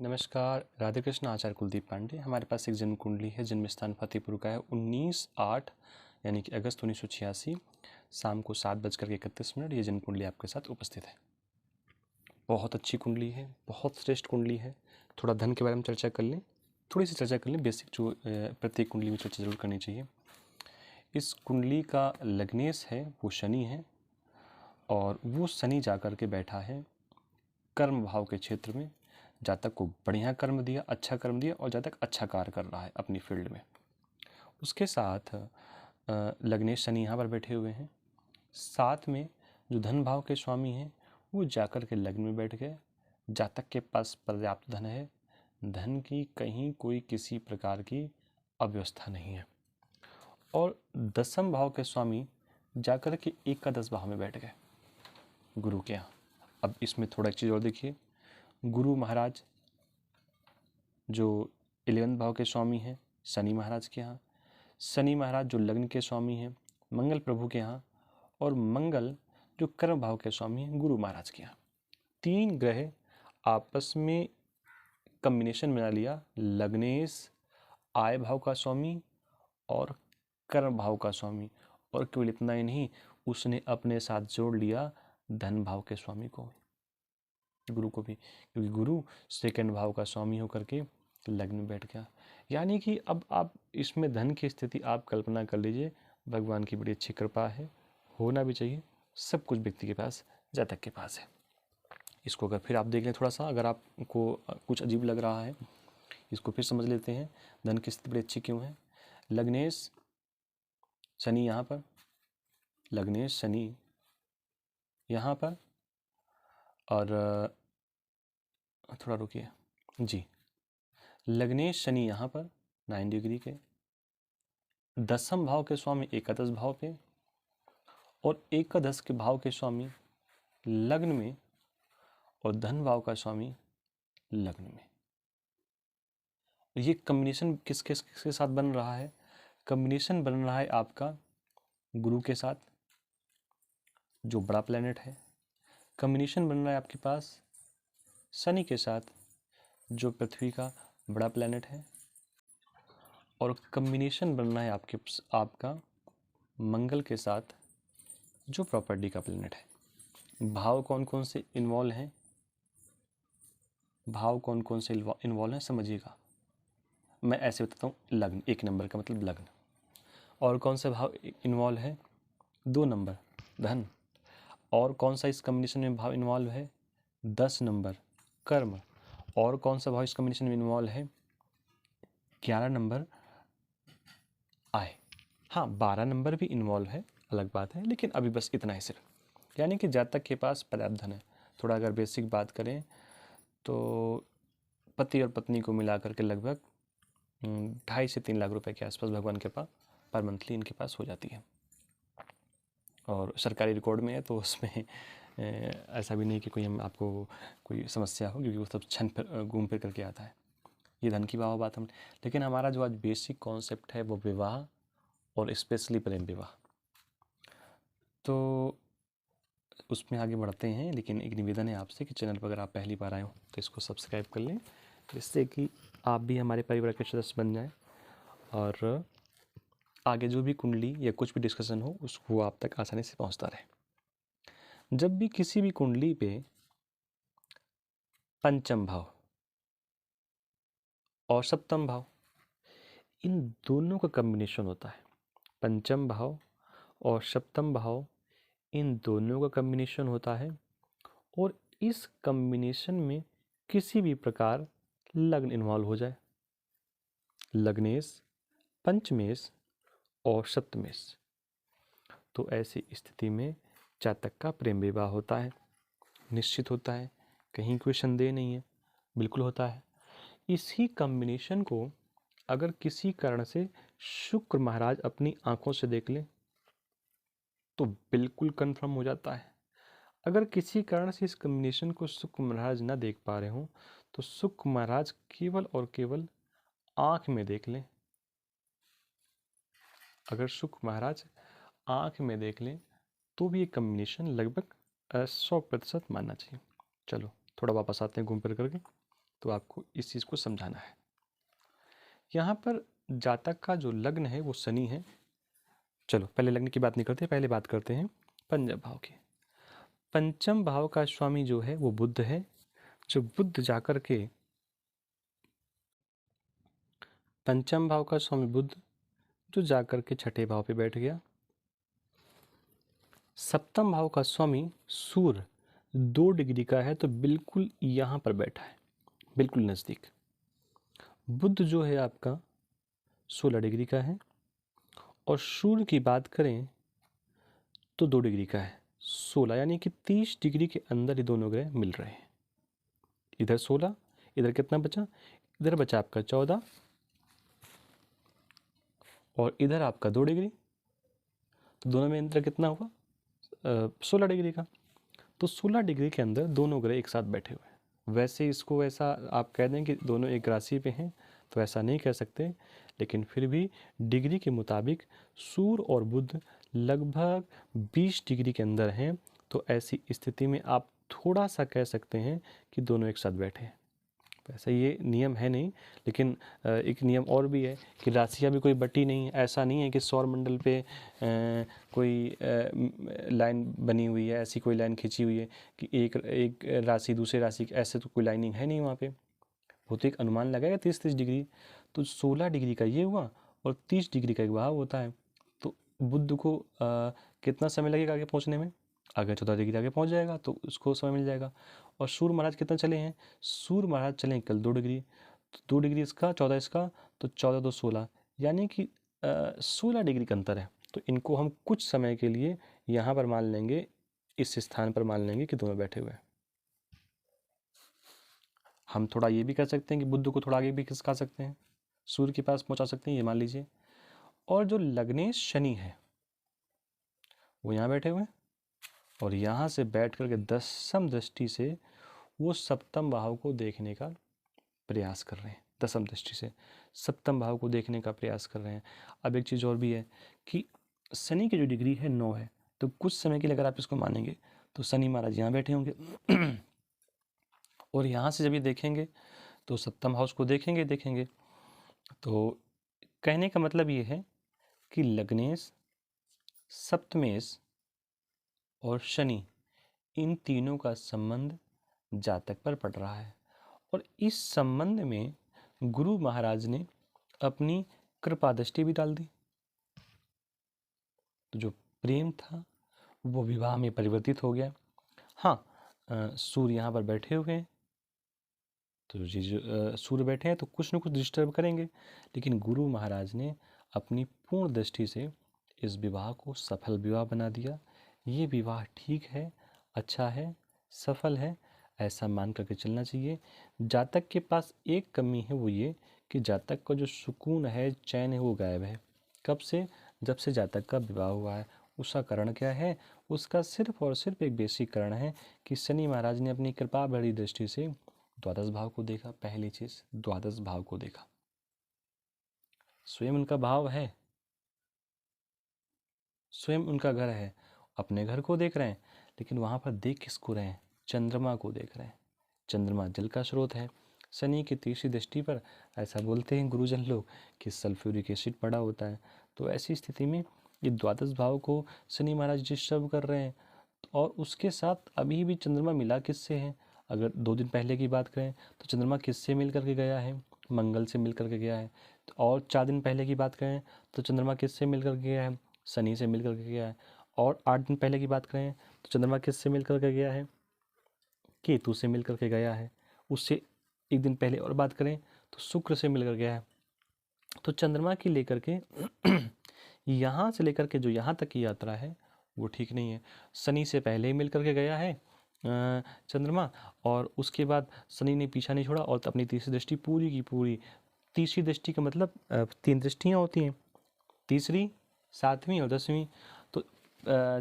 नमस्कार, राधे कृष्ण। आचार्य कुलदीप पांडे। हमारे पास एक जन्म कुंडली है। जन्म स्थान फतेहपुर का है। 19/8 यानी कि अगस्त 1986 शाम को 7:31 ये जन्म कुंडली आपके साथ उपस्थित है। बहुत अच्छी कुंडली है, बहुत श्रेष्ठ कुंडली है। थोड़ा धन के बारे में चर्चा कर लें, थोड़ी सी चर्चा कर लें। बेसिक जो प्रत्येक कुंडली में चर्चा जरूर करनी चाहिए। इस कुंडली का लग्नेश है वो शनि है, और वो शनि जाकर के बैठा है कर्म भाव के क्षेत्र में। जातक को बढ़िया कर्म दिया, अच्छा कर्म दिया, और जातक अच्छा कार्य कर रहा है अपनी फील्ड में। उसके साथ लग्नेश शनि यहाँ पर बैठे हुए हैं। साथ में जो धन भाव के स्वामी हैं वो जाकर के लग्न में बैठ गए। जातक के पास पर्याप्त धन है, धन की कहीं कोई किसी प्रकार की अव्यवस्था नहीं है। और दसम भाव के स्वामी जाकर के एकादश भाव में बैठ गए गुरु के यहाँ। अब इसमें थोड़ा एक चीज़ और देखिए, गुरु महाराज जो 11वें भाव के स्वामी हैं शनि महाराज के यहाँ, शनि महाराज जो लग्न के स्वामी हैं मंगल प्रभु के यहाँ, और मंगल जो कर्म भाव के स्वामी हैं गुरु महाराज के यहाँ। तीन ग्रह आपस में कम्बिनेशन बना लिया। लग्नेश आय भाव का स्वामी और कर्म भाव का स्वामी, और केवल इतना ही नहीं, उसने अपने साथ जोड़ लिया धन भाव के स्वामी को, गुरु को भी, क्योंकि गुरु सेकंड भाव का स्वामी होकर के लग्न में बैठ गया। यानी कि अब आप इसमें धन की स्थिति आप कल्पना कर लीजिए। भगवान की बड़ी अच्छी कृपा है, होना भी चाहिए। सब कुछ व्यक्ति के पास, जातक के पास है। इसको अगर फिर आप देख लें थोड़ा सा, अगर आपको कुछ अजीब लग रहा है, इसको फिर समझ लेते हैं धन की स्थिति बड़ी अच्छी क्यों है। लग्नेश शनि यहाँ पर, लग्नेश शनि यहाँ पर, और थोड़ा रुकिए जी, लग्नेश शनि यहाँ पर 9 डिग्री के, दसम भाव के स्वामी एकादश भाव पे, और एकादश के भाव के स्वामी लग्न में, और धन भाव का स्वामी लग्न में। ये कॉम्बिनेशन किसके साथ बन रहा है? कॉम्बिनेशन बन रहा है आपका गुरु के साथ, जो बड़ा प्लेनेट है। कॉम्बिनेशन बन रहा है आपके पास शनि के साथ, जो पृथ्वी का बड़ा प्लेनेट है। और कॉम्बिनेशन बन रहा है आपका मंगल के साथ, जो प्रॉपर्टी का प्लेनेट है। भाव कौन कौन से इन्वॉल्व हैं? भाव कौन कौन से इन्वॉल्व हैं समझिएगा। मैं ऐसे बताता हूँ। लग्न, 1 नंबर का मतलब लग्न। और कौन सा भाव इन्वॉल्व है? 2 नंबर धन। और कौन सा इस कॉम्बिनेशन में भाव इन्वॉल्व है? 10 नंबर कर्म। और कौन सा भाव इस कॉम्बिनेशन में इन्वॉल्व है? 11 नंबर आय। हाँ, 12 नंबर भी इन्वॉल्व है, अलग बात है, लेकिन अभी बस इतना ही सिर्फ। यानी कि जातक के पास पर्याप्त धन है। थोड़ा अगर बेसिक बात करें तो पति और पत्नी को मिलाकर के लगभग 2.5 से 3 लाख रुपए के आसपास भगवान के पास पर मंथली इनके पास हो जाती है। और सरकारी रिकॉर्ड में है, तो उसमें ऐसा भी नहीं कि कोई आपको कोई समस्या हो, क्योंकि वो सब छन घूम फिर करके आता है। ये धन की बात हम, लेकिन हमारा जो आज बेसिक कॉन्सेप्ट है वो विवाह, और स्पेशली प्रेम विवाह। तो उसमें आगे बढ़ते हैं, लेकिन एक निवेदन है आपसे कि चैनल पर अगर आप पहली बार आए हो तो इसको सब्सक्राइब कर लें, जिससे कि आप भी हमारे परिवार के सदस्य बन जाएं, और आगे जो भी कुंडली या कुछ भी डिस्कशन हो उसको आप तक आसानी से पहुंचता रहे। जब भी किसी भी कुंडली पे पंचम भाव और सप्तम भाव, इन दोनों का कॉम्बिनेशन होता है, पंचम भाव और सप्तम भाव, इन दोनों का कॉम्बिनेशन होता है, और इस कॉम्बिनेशन में किसी भी प्रकार लग्न इन्वॉल्व हो जाए, लग्नेश, पंचमेश और सप्तमेश, तो ऐसी स्थिति में जातक का प्रेम विवाह होता है, निश्चित होता है, कहीं कोई संदेह नहीं है, बिल्कुल होता है। इसी कॉम्बिनेशन को अगर किसी कारण से शुक्र महाराज अपनी आंखों से देख लें तो बिल्कुल कंफर्म हो जाता है। अगर किसी कारण से इस कॉम्बिनेशन को शुक्र महाराज ना देख पा रहे हों तो शुक्र महाराज केवल और केवल आंख में देख लें। अगर शुक्र महाराज आंख में देख लें तो भी ये कॉम्बिनेशन लगभग 100% मानना चाहिए। चलो थोड़ा वापस आते हैं घूम फिर करके। तो आपको इस चीज़ को समझाना है। यहाँ पर जातक का जो लग्न है वो शनि है। चलो पहले लग्न की बात नहीं करते, पहले बात करते हैं पंचम भाव की। पंचम भाव का स्वामी जो है वो बुध है। जो बुध जाकर के पंचम भाव का स्वामी बुध जो जाकर के छठे भाव पे बैठ गया। सप्तम भाव का स्वामी सूर्य 2 डिग्री का है, तो बिल्कुल यहाँ पर बैठा है, बिल्कुल नज़दीक। बुध जो है आपका 16 डिग्री का है, और सूर्य की बात करें तो 2 डिग्री का है, 16, यानी कि 30 डिग्री के अंदर ये दोनों ग्रह मिल रहे हैं। इधर 16, इधर कितना बचा? इधर बचा आपका 14, और इधर आपका 2 डिग्री, तो दोनों में अंतर कितना हुआ? 16 डिग्री का। तो 16 डिग्री के अंदर दोनों ग्रह एक साथ बैठे हुए हैं। वैसे इसको ऐसा आप कह दें कि दोनों एक राशि पे हैं, तो ऐसा नहीं कह सकते, लेकिन फिर भी डिग्री के मुताबिक सूर्य और बुध लगभग 20 डिग्री के अंदर हैं। तो ऐसी स्थिति में आप थोड़ा सा कह सकते हैं कि दोनों एक साथ बैठे हैं। वैसे ये नियम है नहीं, लेकिन एक नियम और भी है कि राशियाँ भी कोई बटी नहीं है। ऐसा नहीं है कि सौर मंडल पे कोई लाइन बनी हुई है, ऐसी कोई लाइन खींची हुई है कि एक राशि दूसरे राशि की, ऐसे तो कोई लाइनिंग है नहीं वहाँ पे। वो तो एक अनुमान लगाएगा 30-30 डिग्री। तो 16 डिग्री का ये हुआ, और 30 डिग्री का एक भाव होता है। तो बुध को कितना समय लगेगा आगे पहुँचने में? अगर 14 डिग्री आगे पहुँच जाएगा तो उसको समय मिल जाएगा। और सूर्य महाराज कितना चले हैं? सूर्य महाराज चले कल 2 डिग्री, तो 2 डिग्री इसका, 14 इसका, तो 14 2 16, यानी कि 16 डिग्री का अंतर है। तो इनको हम कुछ समय के लिए यहाँ पर मान लेंगे, इस स्थान पर मान लेंगे कि दोनों बैठे हुए हैं। हम थोड़ा ये भी कह सकते हैं कि बुध को थोड़ा आगे भी खिसका सकते हैं, सूर्य के पास पहुँचा सकते हैं, ये मान लीजिए। और जो लग्नेश शनि है वो यहाँ बैठे हुए हैं, और यहाँ से बैठ करके 10वीं दृष्टि से वो सप्तम भाव को देखने का प्रयास कर रहे हैं। 10वीं दृष्टि से सप्तम भाव को देखने का प्रयास कर रहे हैं। अब एक चीज़ और भी है कि शनि की जो डिग्री है 9 है, तो कुछ समय के लिए अगर आप इसको मानेंगे तो शनि महाराज यहाँ बैठे होंगे और यहाँ से जब ये देखेंगे तो सप्तम हाउस को देखेंगे। तो कहने का मतलब ये है कि लग्नेश, सप्तमेश और शनि, इन तीनों का संबंध जातक पर पड़ रहा है, और इस संबंध में गुरु महाराज ने अपनी कृपा दृष्टि भी डाल दी। तो जो प्रेम था वो विवाह में परिवर्तित हो गया। हाँ, सूर्य यहाँ पर बैठे हुए हैं, तो जो चीज़ सूर्य बैठे हैं तो कुछ न कुछ डिस्टर्ब करेंगे, लेकिन गुरु महाराज ने अपनी पूर्ण दृष्टि से इस विवाह को सफल विवाह बना दिया। ये विवाह ठीक है, अच्छा है, सफल है, ऐसा मान करके चलना चाहिए। जातक के पास एक कमी है, वो ये कि जातक का जो सुकून है, चैन है, वो गायब है। कब से? जब से जातक का विवाह हुआ है। उसका कारण क्या है? उसका सिर्फ और सिर्फ एक बेसिक कारण है कि शनि महाराज ने अपनी कृपा भरी दृष्टि से द्वादश भाव को देखा। पहली चीज, द्वादश भाव को देखा। स्वयं उनका भाव है, स्वयं उनका घर है, अपने घर को देख रहे हैं, लेकिन वहाँ पर देख किसको रहे हैं? चंद्रमा को देख रहे हैं। चंद्रमा जल का स्रोत है। शनि की तीसरी दृष्टि पर ऐसा बोलते हैं गुरुजन लोग कि सल्फ्यूरिक एसिड पड़ा होता है। तो ऐसी स्थिति में ये द्वादश भाव को शनि महाराज डिस्टर्ब कर रहे हैं, और उसके साथ अभी भी चंद्रमा मिला किससे है? अगर 2 दिन पहले की बात करें तो चंद्रमा किससे मिल करके गया है? मंगल से मिल करके गया है। तो और 4 दिन पहले की बात करें तो चंद्रमा किससे मिल करके गया है? शनि से मिल करके गया है। और 8 दिन पहले की बात करें तो चंद्रमा किससे मिल करके गया है? केतु से मिल करके गया है। उससे एक दिन पहले और बात करें तो शुक्र से मिलकर गया है। तो चंद्रमा की लेकर के यहाँ से लेकर के जो यहाँ तक की यात्रा है वो ठीक नहीं है। शनि से पहले ही मिल करके गया है चंद्रमा, और उसके बाद शनि ने पीछा नहीं छोड़ा, और अपनी तीसरी दृष्टि पूरी की पूरी, तीसरी दृष्टि का मतलब 3 दृष्टियाँ होती हैं, तीसरी, 7वीं और 10वीं। तो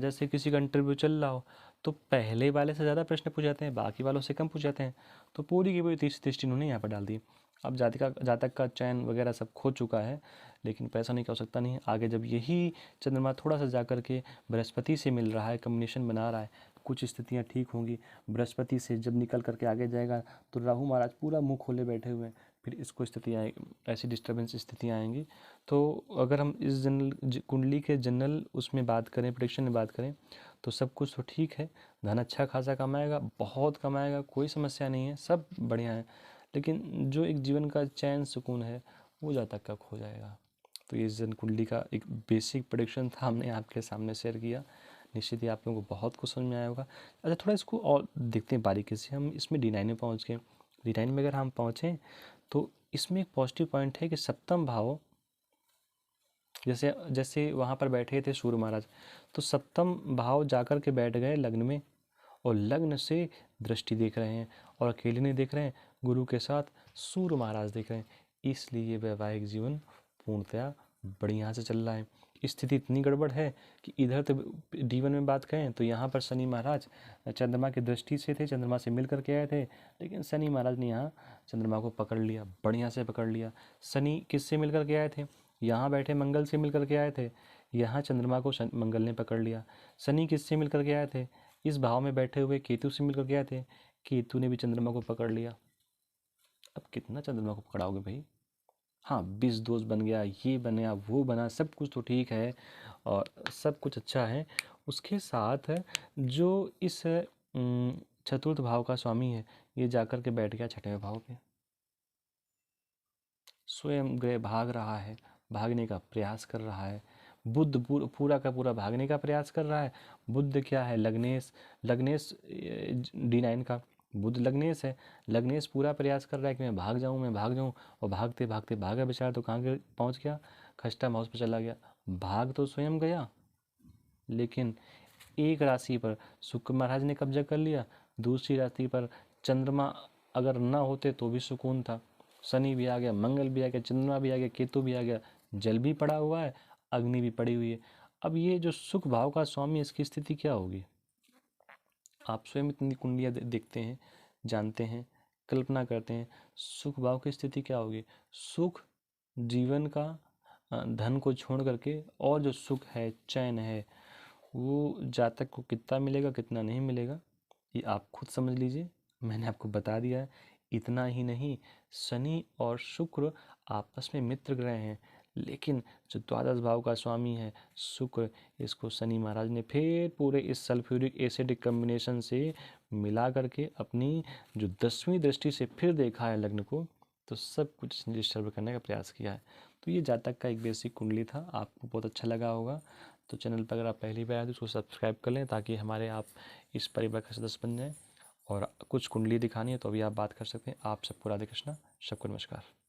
जैसे किसी का इंटरव्यू चल रहा हो तो पहले वाले से ज़्यादा प्रश्न पूछ जाते हैं, बाकी वालों से कम पूछ जाते हैं। तो पूरी की पूरी तीसरी दृष्टि उन्होंने यहाँ पर डाल दी। अब जातक का चयन वगैरह सब खो चुका है, लेकिन पैसा नहीं, कर सकता नहीं। आगे जब यही चंद्रमा थोड़ा सा जा कर के बृहस्पति से मिल रहा है, कम्बिनेशन बना रहा है, कुछ स्थितियाँ ठीक होंगी। बृहस्पति से जब निकल करके आगे जाएगा तो राहु महाराज पूरा मुँह खोले बैठे हुए हैं, फिर इसको स्थितियाँ ऐसी डिस्टर्बेंस स्थितियाँ आएंगी। तो अगर हम इस जनरल कुंडली के जनरल उसमें बात करें, प्रेडिक्शन में बात करें, तो सब कुछ तो ठीक है। धन अच्छा खासा कमाएगा, बहुत कमाएगा, कोई समस्या नहीं है, सब बढ़िया है। लेकिन जो एक जीवन का चैन सुकून है वो जातक का खो जाएगा। तो ये जन कुंडली का एक बेसिक प्रेडिक्शन था, हमने आपके सामने शेयर किया। निश्चित ही आप लोगों को बहुत कुछ समझ में आया होगा। अच्छा, थोड़ा इसको और देखते हैं बारीकी से। हम इसमें D9 में पहुँच गए। D9 में अगर हम पहुँचें तो इसमें एक पॉजिटिव पॉइंट है कि सप्तम भाव, जैसे जैसे वहाँ पर बैठे थे सूर्य महाराज, तो सप्तम भाव जाकर के बैठ गए लग्न में, और लग्न से दृष्टि देख रहे हैं, और अकेले नहीं देख रहे हैं, गुरु के साथ सूर्य महाराज देख रहे हैं। इसलिए वैवाहिक जीवन पूर्णतया बढ़िया से चल रहा है। स्थिति इतनी गड़बड़ है कि इधर तो D1 में बात करें तो यहाँ पर शनि महाराज चंद्रमा की दृष्टि से थे, चंद्रमा से मिल करके आए थे, लेकिन शनि महाराज ने यहाँ चंद्रमा को पकड़ लिया, बढ़िया से पकड़ लिया। शनि किससे मिल करके आए थे? यहाँ बैठे मंगल से मिल करके आए थे, यहाँ चंद्रमा को मंगल ने पकड़ लिया। शनि किससे मिल करके आए थे? इस भाव में बैठे हुए केतु से मिल करके आए थे, केतु ने भी चंद्रमा को पकड़ लिया। अब कितना चंद्रमा को पकड़ाओगे भाई? हाँ, 20 दोस्त बन गया, ये बना वो बना, सब कुछ तो ठीक है और सब कुछ अच्छा है। उसके साथ जो इस चतुर्थ भाव का स्वामी है, ये जाकर के बैठ गया छठवें भाव पे। स्वयं ग्रह भाग रहा है, भागने का प्रयास कर रहा है। बुध पूरा का पूरा भागने का प्रयास कर रहा है। बुध क्या है? लग्नेश, लग्नेश D9 का बुध लग्नेश है। लग्नेश पूरा प्रयास कर रहा है कि मैं भाग जाऊं, मैं भाग जाऊं, और भागते भागते भागा बेचारा, तो कहाँ पहुंच गया? खस्टा हाउस पर चला गया। भाग तो स्वयं गया, लेकिन एक राशि पर शुक्र महाराज ने कब्जा कर लिया, दूसरी राशि पर चंद्रमा अगर ना होते तो भी सुकून था। शनि भी आ गया, मंगल भी आ गया, चंद्रमा भी आ गया, केतु भी आ गया, जल भी पड़ा हुआ है, अग्नि भी पड़ी हुई है। अब ये जो सुख भाव का स्वामी, इसकी स्थिति क्या होगी? आप स्वयं इतनी कुंडलियाँ देखते हैं, जानते हैं, कल्पना करते हैं, सुख भाव की स्थिति क्या होगी? सुख जीवन का धन को छोड़ करके, और जो सुख है, चैन है, वो जातक को कितना मिलेगा, कितना नहीं मिलेगा, ये आप खुद समझ लीजिए। मैंने आपको बता दिया है। इतना ही नहीं, शनि और शुक्र आपस में मित्र ग्रह हैं, लेकिन जो द्वादश भाव का स्वामी है शुक्र, इसको शनि महाराज ने फिर पूरे इस सल्फ्यूरिक एसिडिक कम्बिनेशन से मिला करके अपनी जो 10वीं दृष्टि से फिर देखा है लग्न को, तो सब कुछ डिस्टर्ब करने का प्रयास किया है। तो ये जातक का एक बेसिक कुंडली था, आपको बहुत अच्छा लगा होगा। तो चैनल पर अगर आप पहली बार आए तो उसको सब्सक्राइब कर लें, ताकि हमारे आप इस परिवार का सदस्य बन जाएं। और कुछ कुंडली दिखानी है तो अभी आप बात कर सकते हैं। आप सबको राधे कृष्णा, सबको नमस्कार।